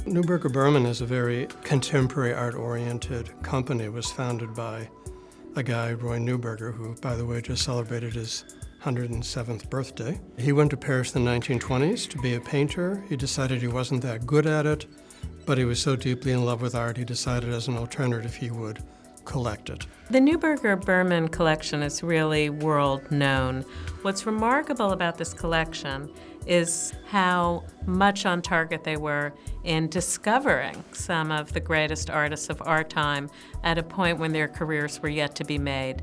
Neuberger Berman is a very contemporary art-oriented company. It was founded by a guy, Roy Neuberger, who, by the way, just celebrated his 107th birthday. He went to Paris in the 1920s to be a painter. He decided he wasn't that good at it, but he was so deeply in love with art, he decided as an alternative he would collect it. The Neuberger Berman collection is really world known. What's remarkable about this collection is how much on target they were in discovering some of the greatest artists of our time at a point when their careers were yet to be made.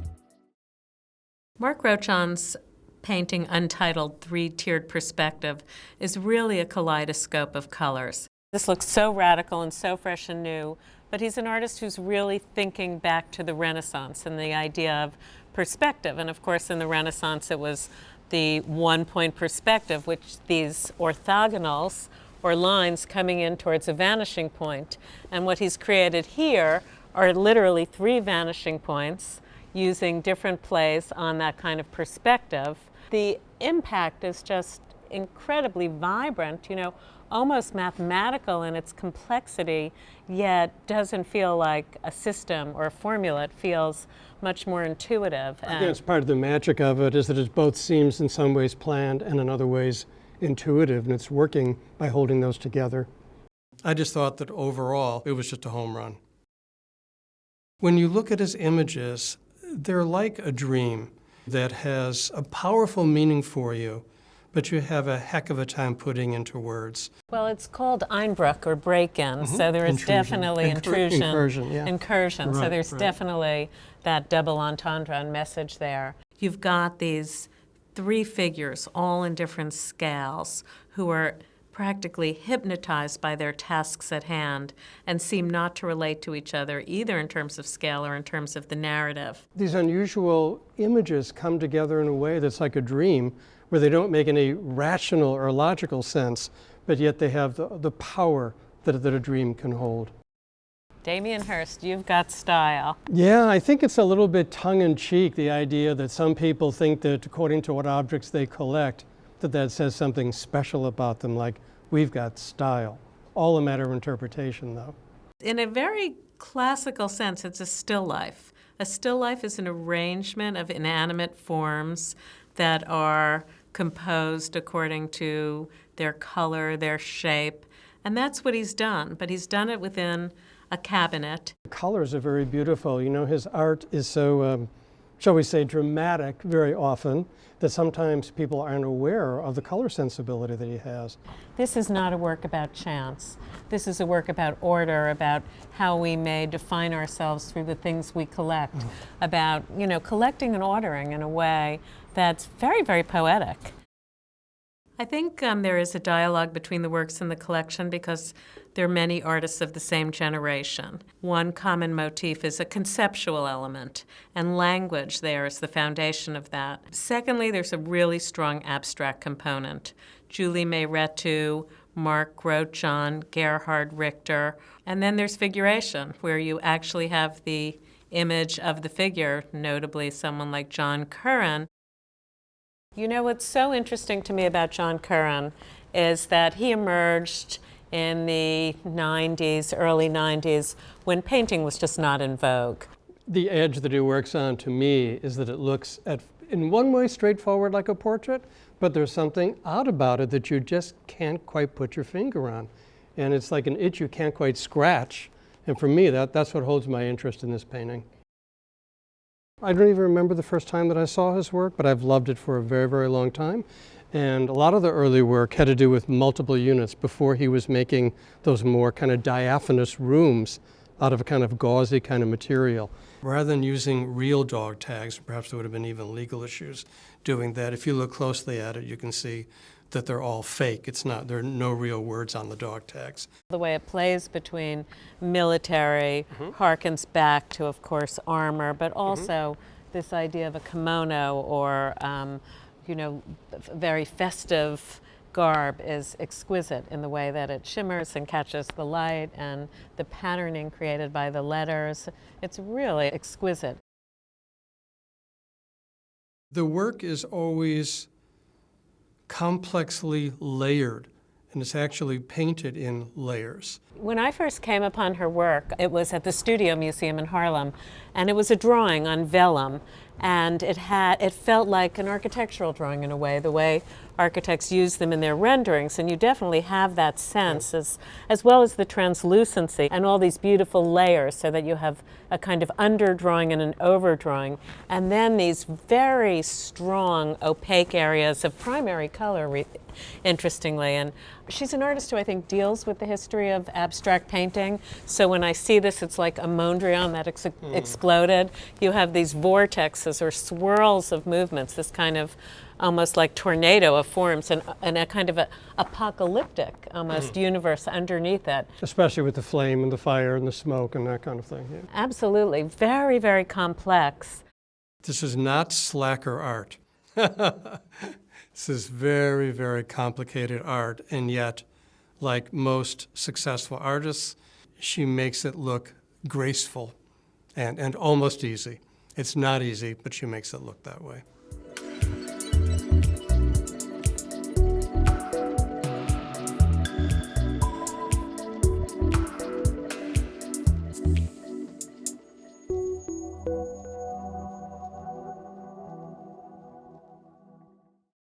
Mark Grotjahn's painting Untitled Three-Tiered Perspective is really a kaleidoscope of colors. This looks so radical and so fresh and new, but he's an artist who's really thinking back to the Renaissance and the idea of perspective. And of course, in the Renaissance, it was the one-point perspective, which these orthogonals, or lines coming in towards a vanishing point. And what he's created here are literally three vanishing points using different plays on that kind of perspective. The impact is just incredibly vibrant, almost mathematical in its complexity, yet doesn't feel like a system or a formula. It feels much more intuitive. I think it's part of the magic of it is that it both seems in some ways planned and in other ways intuitive, and it's working by holding those together. I just thought that overall it was just a home run. When you look at his images, they're like a dream that has a powerful meaning for you, but you have a heck of a time putting into words. Well, it's called Einbruch or break-in, so there is definitely intrusion. Incursion. So there's definitely that double entendre and message there. You've got these three figures, all in different scales, who are practically hypnotized by their tasks at hand and seem not to relate to each other either in terms of scale or in terms of the narrative. These unusual images come together in a way that's like a dream, where they don't make any rational or logical sense, but yet they have the power that a dream can hold. Damien Hirst, you've got style. Yeah, I think it's a little bit tongue-in-cheek, the idea that some people think that according to what objects they collect, that says something special about them, like we've got style. All a matter of interpretation, though. In a very classical sense, it's a still life. A still life is an arrangement of inanimate forms that are composed according to their color, their shape, and that's what he's done, but he's done it within a cabinet. The colors are very beautiful. His art is so, shall we say, dramatic very often that sometimes people aren't aware of the color sensibility that he has. This is not a work about chance. This is a work about order, about how we may define ourselves through the things we collect, about, collecting and ordering in a way that's very, very poetic. I think there is a dialogue between the works in the collection because there are many artists of the same generation. One common motif is a conceptual element, and language there is the foundation of that. Secondly, there's a really strong abstract component. Julie Mehretu, Mark Grotjahn, Gerhard Richter, and then there's figuration, where you actually have the image of the figure, notably someone like John Currin. What's so interesting to me about John Currin is that he emerged in the 90s, early 90s, when painting was just not in vogue. The edge that he works on, to me, is that it looks, in one way, straightforward like a portrait, but there's something odd about it that you just can't quite put your finger on. And it's like an itch you can't quite scratch. And for me, that's what holds my interest in this painting. I don't even remember the first time that I saw his work, but I've loved it for a very, very long time. And a lot of the early work had to do with multiple units before he was making those more kind of diaphanous rooms out of a kind of gauzy kind of material. Rather than using real dog tags, perhaps there would have been even legal issues doing that. If you look closely at it, you can see that they're all fake. There are no real words on the dog tags. The way it plays between military harkens back to, of course, armor, but also this idea of a kimono or, very festive garb is exquisite in the way that it shimmers and catches the light and the patterning created by the letters. It's really exquisite. The work is always complexly layered and it's actually painted in layers. When I first came upon her work, it was at the Studio Museum in Harlem, and it was a drawing on vellum, and it felt like an architectural drawing in a way, the way architects use them in their renderings, and you definitely have that sense, as well as the translucency and all these beautiful layers, so that you have a kind of underdrawing and an overdrawing, and then these very strong opaque areas of primary color, interestingly. And she's an artist who I think deals with the history of abstract painting. So when I see this, it's like a Mondrian that exploded. You have these vortexes or swirls of movements, this kind of almost like tornado of forms, and a kind of a apocalyptic almost universe underneath it. Especially with the flame and the fire and the smoke and that kind of thing. Yeah. Absolutely. Very, very complex. This is not slacker art. This is very, very complicated art, and yet, like most successful artists, she makes it look graceful and almost easy. It's not easy, but she makes it look that way.